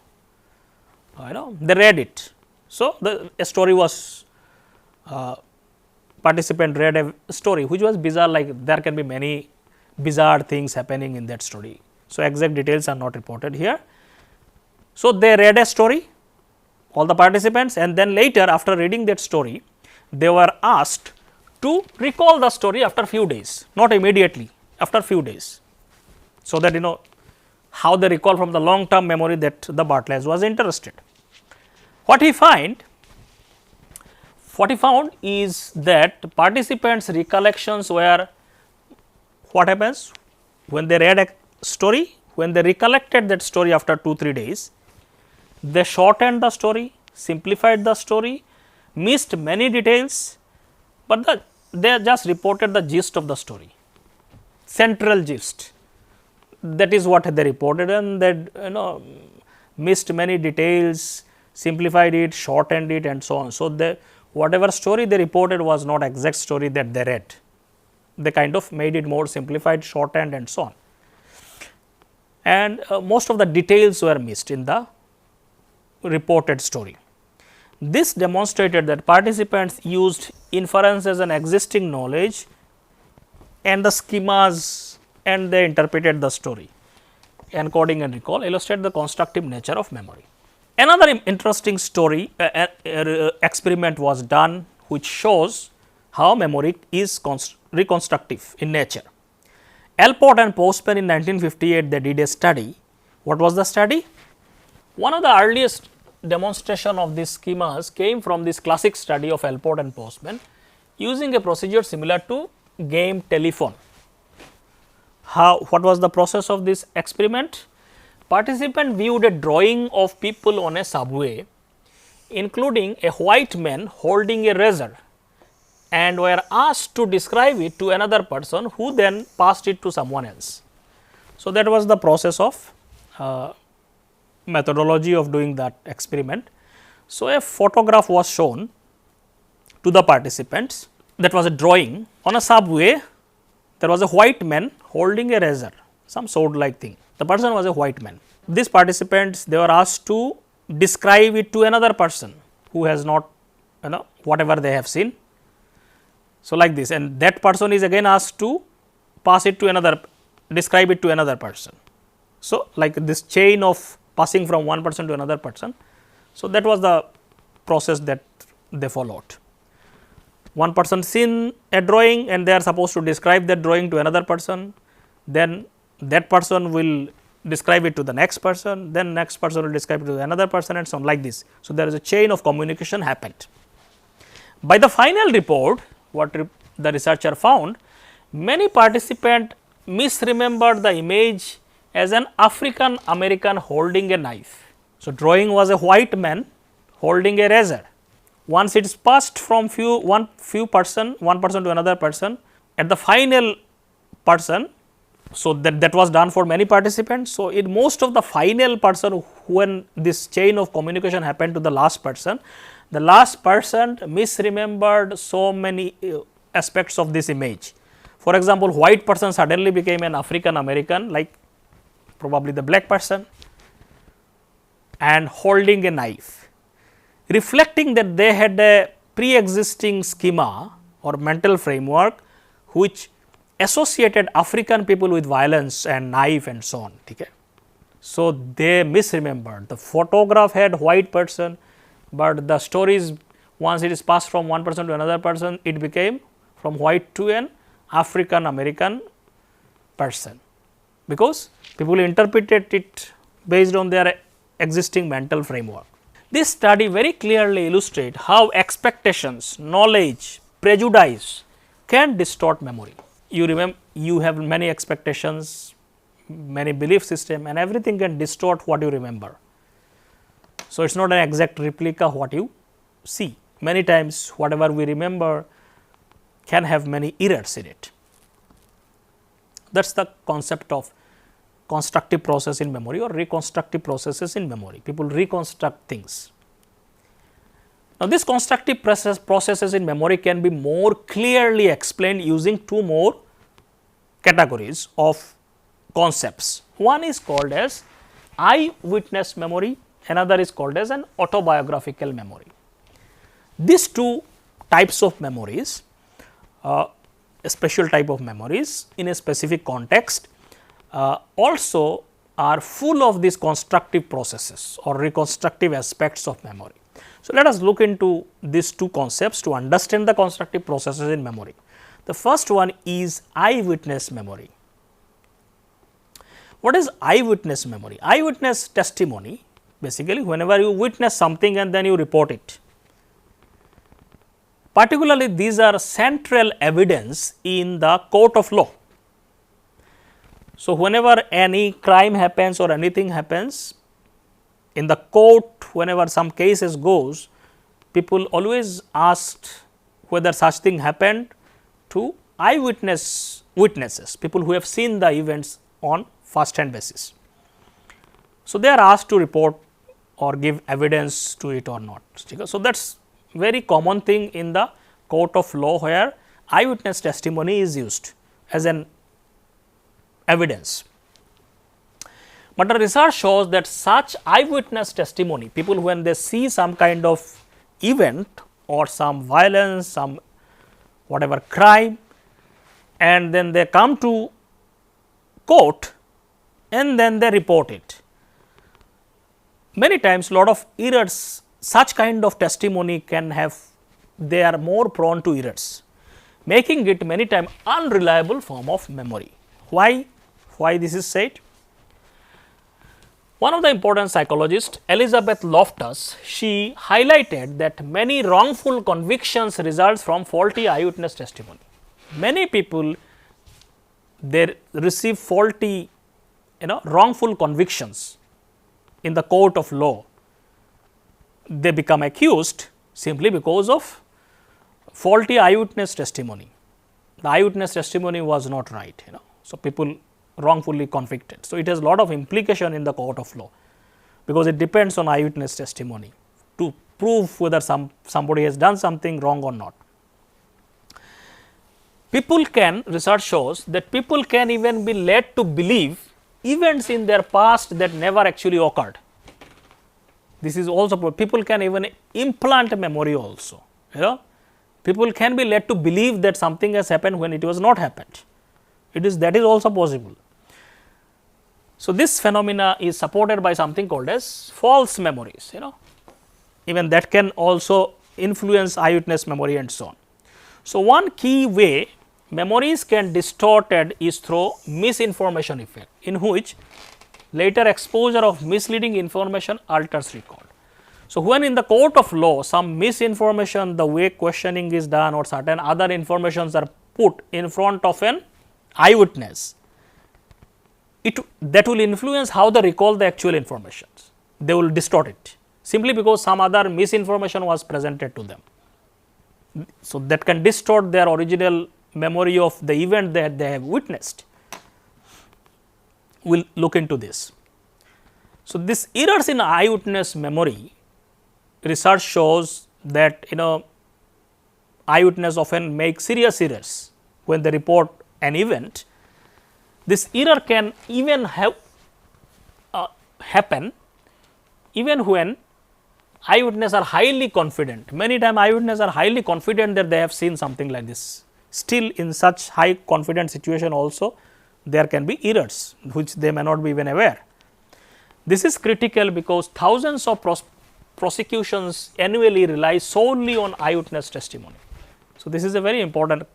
they read it. So, a story was participant read a story which was bizarre, like there can be many bizarre things happening in that story. So, exact details are not reported here. So, they read a story, all the participants, and then later after reading that story, they were asked to recall the story after few days, not immediately, after few days. So, that how they recall from the long term memory that the Bartlett was interested. What he found is that participants' recollections were, what happens when they read a story, when they recollected that story after 2-3 days, they shortened the story, simplified the story, missed many details, but they just reported the gist of the story, central gist. That is what they reported, and they missed many details, simplified it, shortened it and so on. So, whatever story they reported was not exact story that they read, they kind of made it more simplified, shortened and so on, and most of the details were missed in the reported story. This demonstrated that participants used inferences and existing knowledge and the schemas, and they interpreted the story. Encoding and recall illustrate the constructive nature of memory. Another interesting story experiment was done which shows how memory is reconstructive in nature. Alport and Postman in 1958 they did a study. What was the study? One of the earliest demonstration of these schemas came from this classic study of Alport and Postman using a procedure similar to game telephone. What was the process of this experiment? Participant viewed a drawing of people on a subway, including a white man holding a razor, and were asked to describe it to another person who then passed it to someone else. So, that was the process of methodology of doing that experiment. So, a photograph was shown to the participants, that was a drawing on a subway. There was a white man holding a razor, some sword like thing. The person was a white man. These participants, they were asked to describe it to another person who has not, whatever they have seen. So, like this, and that person is again asked to pass it to another, describe it to another person. So, like this chain of passing from one person to another person. So, that was the process that they followed. One person seen a drawing and they are supposed to describe that drawing to another person, then that person will describe it to the next person, then next person will describe it to another person, and so on, like this. So, there is a chain of communication happened. By the final report, what the researcher found, many participants misremembered the image as an African American holding a knife. So, drawing was a white man holding a razor. Once it is passed from one person to another person, at the final person, so that was done for many participants. So, in most of the final person, when this chain of communication happened to the last person, the last person misremembered so many aspects of this image. For example, white person suddenly became an African American, like probably the black person, and holding a knife, reflecting that they had a pre-existing schema or mental framework which associated African people with violence and knife and so on. Okay. So, they misremembered. The photograph had white person, but the stories, once it is passed from one person to another person, it became from white to an African American person, because people interpreted it based on their existing mental framework. This study very clearly illustrates how expectations, knowledge, prejudice can distort memory. You remember, you have many expectations, many belief system, and everything can distort what you remember. So, it is not an exact replica of what you see. Many times whatever we remember can have many errors in it. That is the concept of constructive process in memory or reconstructive processes in memory. People reconstruct things. Now, these constructive processes in memory can be more clearly explained using two more categories of concepts. One is called as eyewitness memory, another is called as an autobiographical memory. These two types of memories, a special type of memories in a specific context, also are full of these constructive processes or reconstructive aspects of memory. So, let us look into these two concepts to understand the constructive processes in memory. The first one is eyewitness memory. What is eyewitness memory? Eyewitness testimony, basically whenever you witness something and then you report it. Particularly, these are central evidence in the court of law. So, whenever any crime happens or anything happens in the court, whenever some cases goes, people always asked whether such thing happened to witnesses, people who have seen the events on first hand basis. So, they are asked to report or give evidence to it or not. So, that is very common thing in the court of law, where eyewitness testimony is used as an evidence. But the research shows that such eyewitness testimony, people when they see some kind of event or some violence, some whatever crime, and then they come to court and then they report it. Many times lot of errors, such kind of testimony can have, they are more prone to errors, making it many times unreliable form of memory. Why this is said? One of the important psychologists, Elizabeth Loftus, she highlighted that many wrongful convictions result from faulty eyewitness testimony. Many people, they receive faulty, wrongful convictions in the court of law. They become accused simply because of faulty eyewitness testimony. The eyewitness testimony was not right, So, people wrongfully convicted. So, it has a lot of implication in the court of law, because it depends on eyewitness testimony to prove whether somebody has done something wrong or not. Research shows that people can even be led to believe events in their past that never actually occurred. This is also, people can even implant memory also, people can be led to believe that something has happened when it was not happened. That is also possible. So, this phenomena is supported by something called as false memories, even that can also influence eyewitness memory and so on. So, one key way memories can distorted is through misinformation effect, in which later exposure of misleading information alters recall. So, when in the court of law some misinformation, the way questioning is done or certain other informations are put in front of an eyewitness, that will influence how they recall the actual informations. They will distort it simply because some other misinformation was presented to them. So, that can distort their original memory of the event that they have witnessed. We will look into this. So, this errors in eyewitness memory, research shows that eyewitness often make serious errors when they report an event. This error can even happen even when eyewitness are highly confident. Many times eyewitness are highly confident that they have seen something like this. Still in such high confident situation also there can be errors which they may not be even aware. This is critical because thousands of prosecutions annually rely solely on eyewitness testimony. So, this is a very important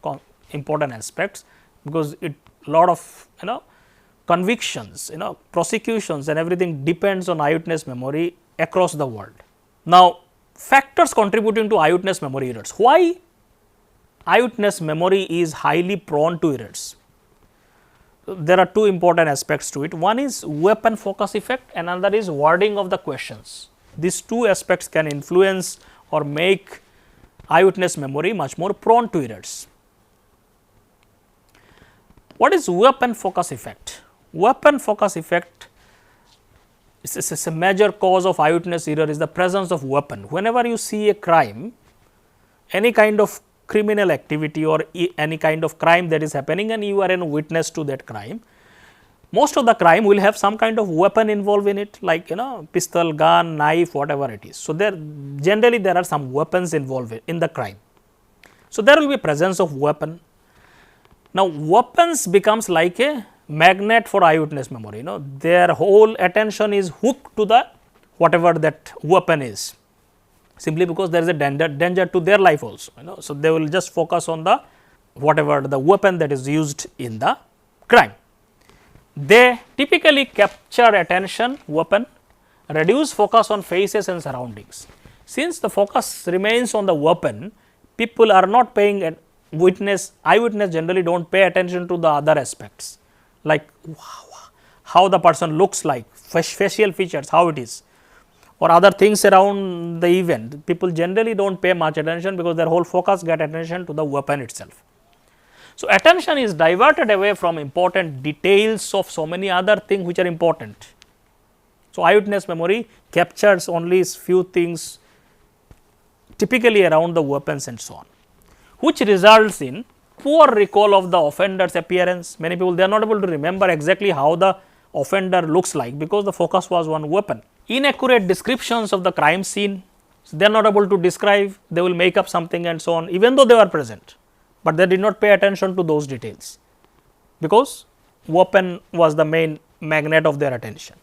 aspect, because it lot of convictions, prosecutions and everything depends on eyewitness memory across the world. Now, factors contributing to eyewitness memory errors. Why eyewitness memory is highly prone to errors? There are two important aspects to it. One is weapon focus effect and another is wording of the questions. These two aspects can influence or make eyewitness memory much more prone to errors. What is weapon focus effect? Weapon focus effect is a major cause of eyewitness error is the presence of weapon. Whenever you see a crime, any kind of criminal activity or any kind of crime that is happening and you are a witness to that crime, most of the crime will have some kind of weapon involved in it, like pistol, gun, knife, whatever it is. So, generally there are some weapons involved in the crime. So, there will be presence of weapon. Now, weapons becomes like a magnet for eyewitness memory, their whole attention is hooked to the whatever that weapon is, simply because there is a danger to their life also, So, they will just focus on the whatever the weapon that is used in the crime. They typically capture attention, weapon, reduce focus on faces and surroundings. Since the focus remains on the weapon, people are not paying eyewitness generally do not pay attention to the other aspects, like how the person looks like, facial features, how it is, or other things around the event. People generally do not pay much attention because their whole focus get attention to the weapon itself. So, attention is diverted away from important details of so many other things which are important. So, eyewitness memory captures only few things typically around the weapons and so on, which results in poor recall of the offender's appearance. Many people they are not able to remember exactly how the offender looks like because the focus was on weapon. Inaccurate descriptions of the crime scene, so they are not able to describe, they will make up something and so on even though they were present, but they did not pay attention to those details because weapon was the main magnet of their attention.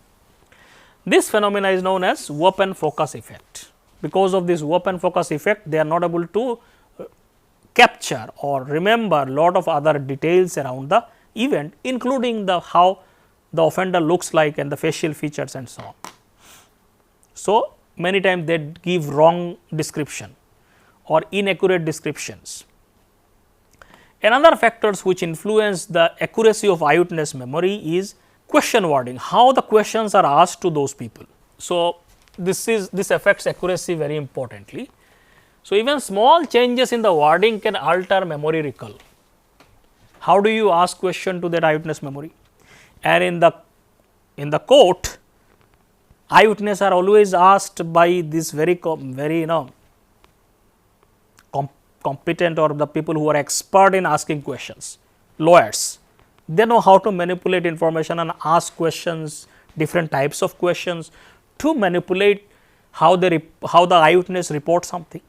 This phenomena is known as weapon focus effect. Because of this weapon focus effect, they are not able to capture or remember lot of other details around the event, including the how the offender looks like and the facial features and so on. So, many times they give wrong description or inaccurate descriptions. Another factors which influence the accuracy of eyewitness memory is question wording, how the questions are asked to those people. So, this affects accuracy very importantly. So, even small changes in the wording can alter memory recall. How do you ask question to that eyewitness memory? And in the court, eyewitness are always asked by this very competent or the people who are expert in asking questions, lawyers. They know how to manipulate information and ask questions, different types of questions to manipulate how the eyewitness reports something.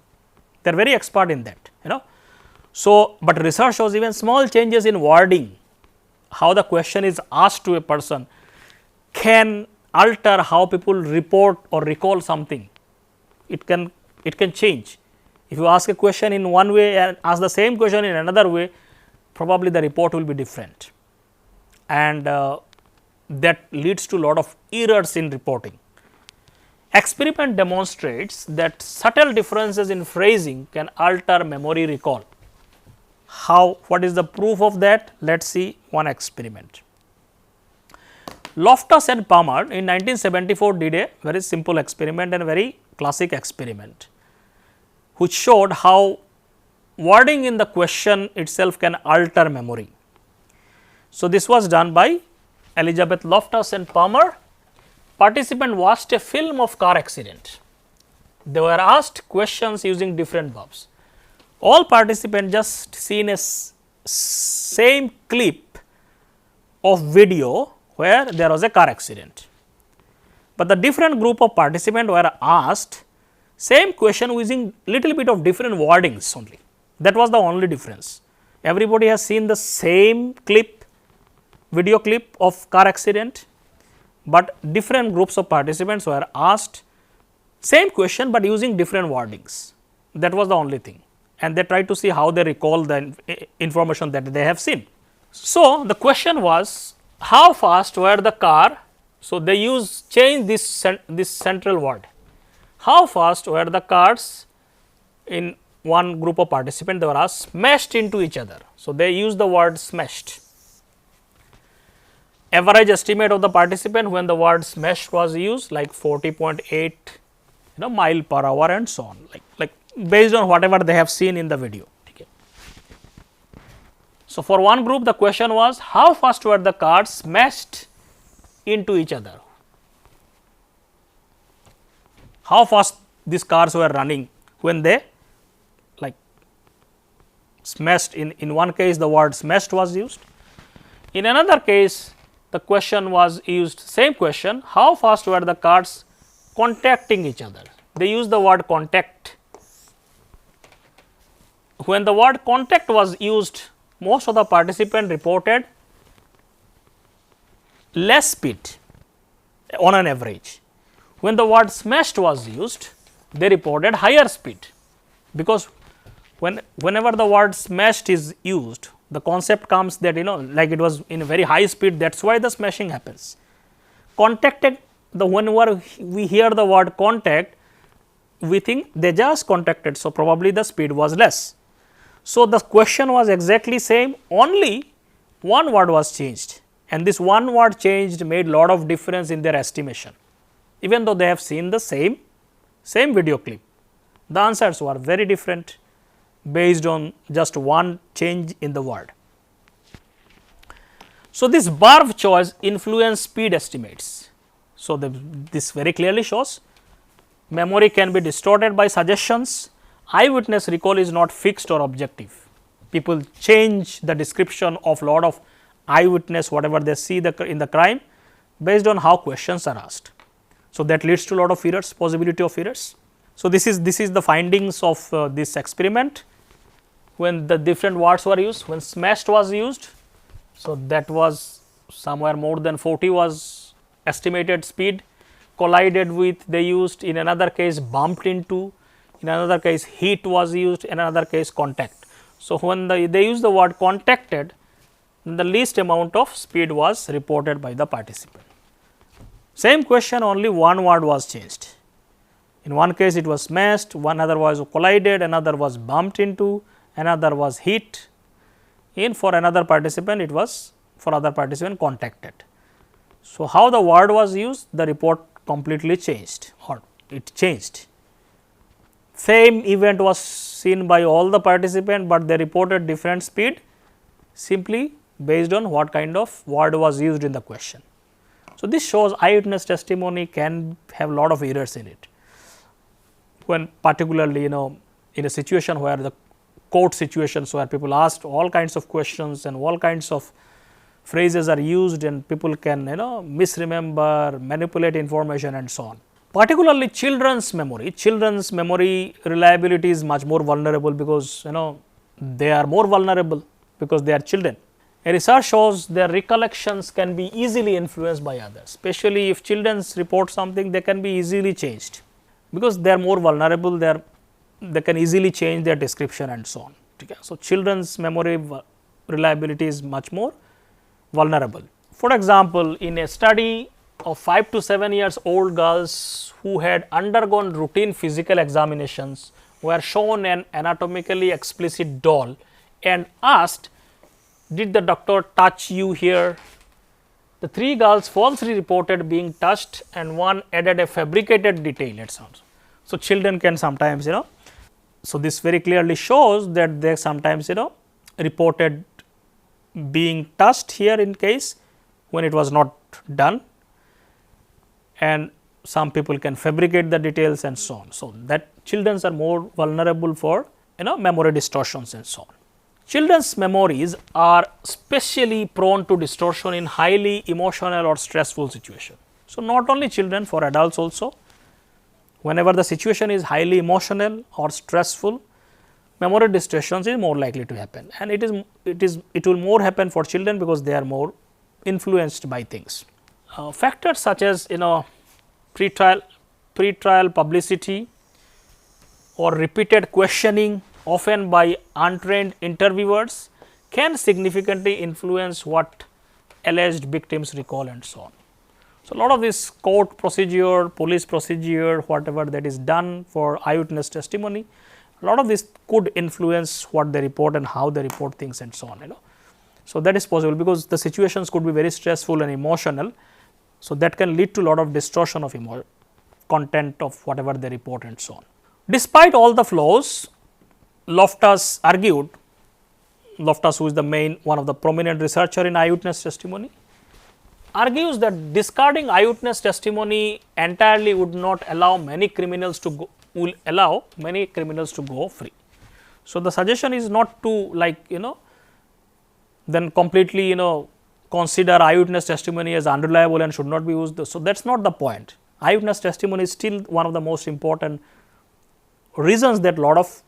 They are very expert in that, you know. So, but research shows even small changes in wording, how the question is asked to a person, can alter how people report or recall something. It can change. If you ask a question in one way and ask the same question in another way, probably the report will be different, and that leads to a lot of errors in reporting. Experiment demonstrates that subtle differences in phrasing can alter memory recall. How? What is the proof of that? Let us see one experiment. Loftus and Palmer in 1974 did a very simple experiment and a very classic experiment, which showed how wording in the question itself can alter memory. So, this was done by Elizabeth Loftus and Palmer. Participant watched a film of car accident. They were asked questions using different verbs. All participants just seen a same clip of video where there was a car accident, but the different group of participants were asked same question using little bit of different wordings only. That was the only difference. Everybody has seen the same clip, video clip of car accident, but different groups of participants were asked same question, but using different wordings. That was the only thing, and they tried to see how they recall the information that they have seen. So, the question was, how fast were the car? So, they change this central word. How fast were the cars in one group of participants? They were asked smashed into each other. So, they use the word smashed. Average estimate of the participant when the word smashed was used, like 40.8 mile per hour and so on, like based on whatever they have seen in the video. Okay. So, for one group the question was, how fast were the cars smashed into each other? How fast these cars were running when they smashed. In one case the word smashed was used. In another case the question was used, same question, how fast were the cars contacting each other? They use the word contact. When the word contact was used, most of the participants reported less speed on an average. When the word smashed was used, they reported higher speed, because whenever the word smashed is used, the concept comes that like it was in a very high speed, that is why the smashing happens. Contacted, whenever we hear the word contact, we think they just contacted, so probably the speed was less. So, the question was exactly same, only one word was changed, and this one word changed made lot of difference in their estimation, even though they have seen the same video clip. The answers were very different based on just one change in the word. So, this verb choice influence speed estimates. So, this very clearly shows memory can be distorted by suggestions. Eyewitness recall is not fixed or objective. People change the description of lot of eyewitness, whatever they see in the crime, based on how questions are asked. So, that leads to a lot of errors, possibility of errors. So, this is the findings of this experiment. When the different words were used, when smashed was used, so that was somewhere more than 40 was estimated speed. Collided with, they used, in another case bumped into, in another case hit was used, in another case contact. So, when they use the word contacted, then the least amount of speed was reported by the participant. Same question, only one word was changed. In one case it was smashed, one other was collided, another was bumped into, another was hit. For another participant it was, for other participant, contacted. So, how the word was used, the report completely changed, or it changed. Same event was seen by all the participants, but they reported different speed simply based on what kind of word was used in the question. So, this shows eyewitness testimony can have a lot of errors in it, when particularly in a situation where the court situations where people asked all kinds of questions and all kinds of phrases are used and people can misremember, manipulate information and so on. Particularly children's memory reliability is much more vulnerable because they are more vulnerable because they are children. A research shows their recollections can be easily influenced by others, especially if children report something, they can be easily changed because they are more vulnerable, they can easily change their description and so on. Okay. So, children's memory reliability is much more vulnerable. For example, in a study of 5 to 7 years old girls who had undergone routine physical examinations were shown an anatomically explicit doll and asked, "Did the doctor touch you here?" The 3 girls falsely reported being touched and one added a fabricated detail, it sounds. So, children can sometimes so this very clearly shows that they sometimes reported being touched here in case when it was not done, and some people can fabricate the details and so on. So, that children are more vulnerable for memory distortions and so on. Children's memories are especially prone to distortion in highly emotional or stressful situation. So, not only children, for adults also, whenever the situation is highly emotional or stressful, memory distortions is more likely to happen, and it will more happen for children because they are more influenced by things. Factors such as pretrial publicity or repeated questioning, often by untrained interviewers, can significantly influence what alleged victims recall and so on. So, a lot of this court procedure, police procedure, whatever that is done for eyewitness testimony, a lot of this could influence what they report and how they report things and so on. So, that is possible because the situations could be very stressful and emotional. So, that can lead to a lot of distortion of content of whatever they report and so on. Despite all the flaws, Loftus argued, Loftus, who is the one of the prominent researcher in eyewitness testimony, argues that discarding eyewitness testimony entirely would not allow many criminals to go, free. So, the suggestion is not to then completely consider eyewitness testimony as unreliable and should not be used. So, that is not the point. Eyewitness testimony is still one of the most important reasons that lot of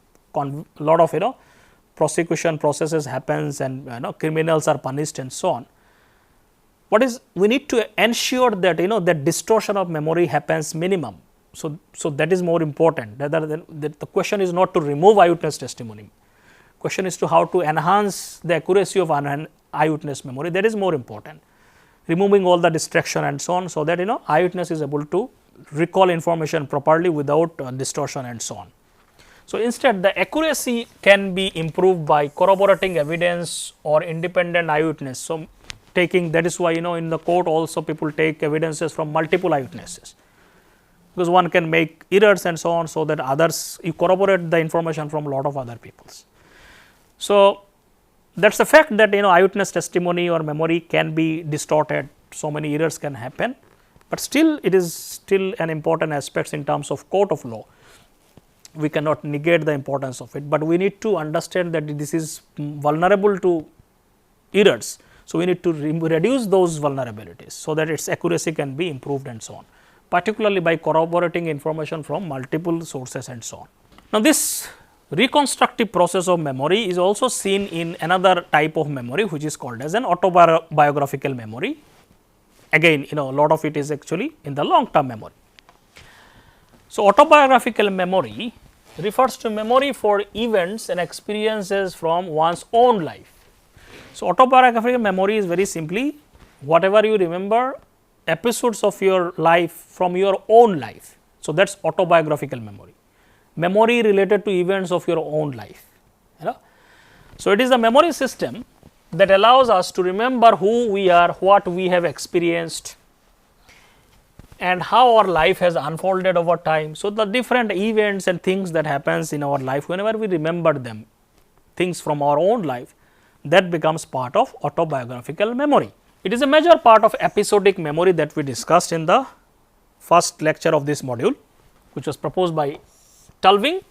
prosecution processes happens and criminals are punished and so on. What is, we need to ensure that that distortion of memory happens minimum. So, that is more important rather than that. The question is not to remove eyewitness testimony. Question is to how to enhance the accuracy of eyewitness memory, that is more important, removing all the distraction and so on. So, that eyewitness is able to recall information properly without distortion and so on. So, instead the accuracy can be improved by corroborating evidence or independent eyewitness. So, that is why in the court also people take evidences from multiple eyewitnesses, because one can make errors and so on. So, that others, you corroborate the information from a lot of other people's. So, that is the fact that eyewitness testimony or memory can be distorted, so many errors can happen, but still it is still an important aspect in terms of court of law. We cannot negate the importance of it, but we need to understand that this is vulnerable to errors. So, we need to reduce those vulnerabilities, so that its accuracy can be improved and so on, particularly by corroborating information from multiple sources and so on. Now, this reconstructive process of memory is also seen in another type of memory, which is called as an autobiographical memory. Again, a lot of it is actually in the long term memory. So, autobiographical memory refers to memory for events and experiences from one's own life. So, autobiographical memory is very simply whatever you remember episodes of your life from your own life. So, that is autobiographical memory, memory related to events of your own life. So, it is a memory system that allows us to remember who we are, what we have experienced and how our life has unfolded over time. So, the different events and things that happens in our life, whenever we remember them, things from our own life, that becomes part of autobiographical memory. It is a major part of episodic memory that we discussed in the first lecture of this module, which was proposed by Tulving,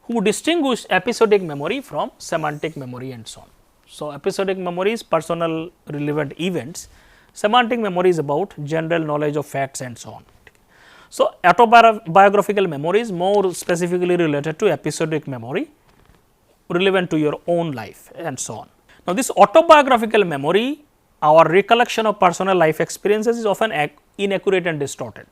who distinguished episodic memory from semantic memory and so on. So, episodic memory is personal relevant events, semantic memory is about general knowledge of facts and so on. So, autobiographical memory is more specifically related to episodic memory relevant to your own life and so on. Now, this autobiographical memory, our recollection of personal life experiences is often inaccurate and distorted.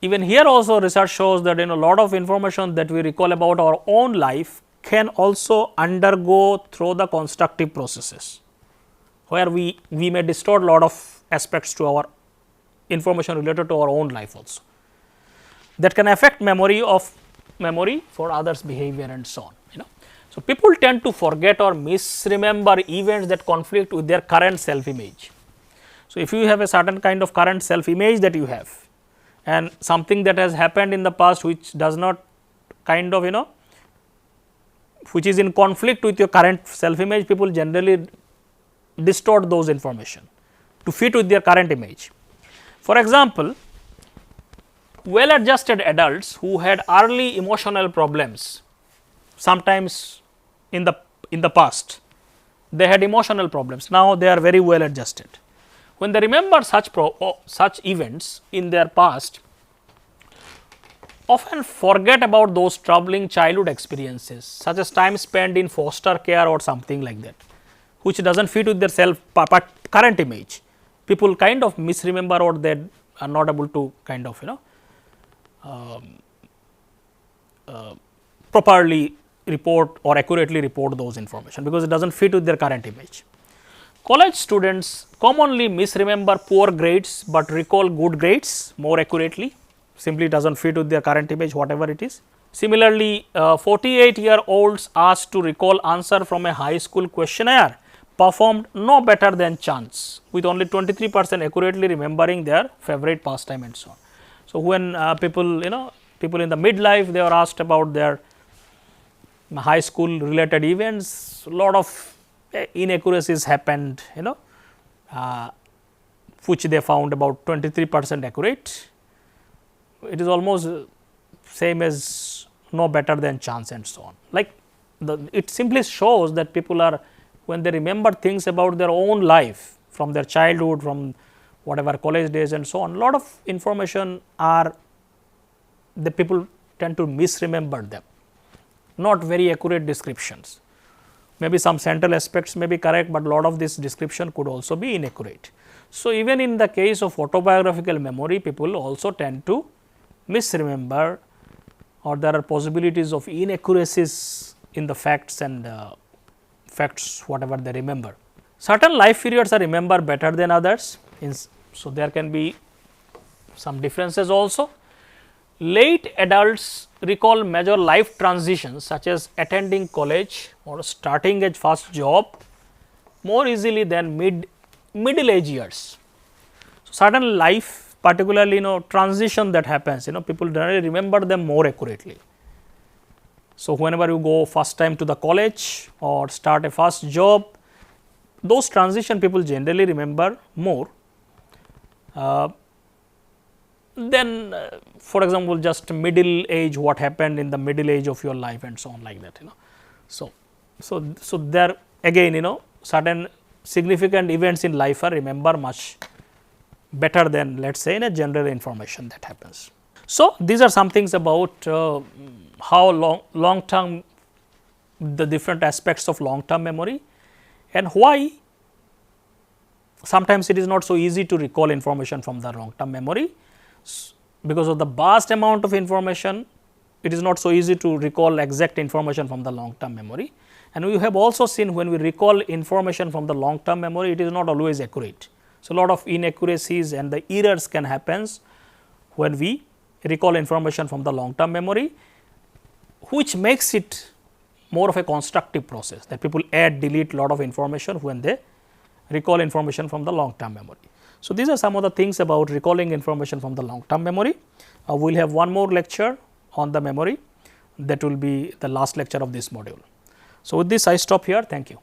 Even here also research shows that a lot of information that we recall about our own life can also undergo through the constructive processes, where we may distort a lot of aspects to our information related to our own life also, that can affect memory for others behavior and so on. So, people tend to forget or misremember events that conflict with their current self image. So, if you have a certain kind of current self image that you have, and something that has happened in the past which does not kind of which is in conflict with your current self image, people generally distort those information to fit with their current image. For example, well adjusted adults who had early emotional problems, sometimes in the past they had emotional problems, now they are very well adjusted. When they remember such events in their past, often forget about those troubling childhood experiences, such as time spent in foster care or something like that, which does not fit with their current image. People kind of misremember, or they are not able to kind of properly report or accurately report those information, because it does not fit with their current image. College students commonly misremember poor grades, but recall good grades more accurately, simply does not fit with their current image whatever it is. Similarly, 48-year-olds asked to recall answer from a high school questionnaire performed no better than chance, with only 23% accurately remembering their favorite pastime and so on. So, when people in the midlife, they are asked about their high school related events, a lot of inaccuracies happened, which they found about 23% accurate. It is almost same as no better than chance and so on. Like it simply shows that people are, when they remember things about their own life from their childhood, from whatever college days and so on, a lot of information are, the people tend to misremember them, not very accurate descriptions. Maybe some central aspects may be correct, but a lot of this description could also be inaccurate. So, even in the case of autobiographical memory, people also tend to misremember, or there are possibilities of inaccuracies in the facts and facts whatever they remember. Certain life periods are remembered better than others, so there can be some differences also. Late adults recall major life transitions such as attending college or starting a first job more easily than middle age years. So, certain life, particularly transition that happens, people generally remember them more accurately. So, whenever you go first time to the college or start a first job, those transition people generally remember more. Then for example, just middle age, what happened in the middle age of your life and so on like that. So there again certain significant events in life are remember much better than, let us say, in a general information that happens. So, these are some things about how long term, the different aspects of long term memory, and why sometimes it is not so easy to recall information from the long term memory. Because of the vast amount of information, it is not so easy to recall exact information from the long term memory. And we have also seen, when we recall information from the long term memory, it is not always accurate. So, a lot of inaccuracies and the errors can happen when we recall information from the long term memory, which makes it more of a constructive process, that people add, delete lot of information when they recall information from the long term memory. So, these are some of the things about recalling information from the long term memory. We will have one more lecture on the memory, that will be the last lecture of this module. So, with this I stop here. Thank you.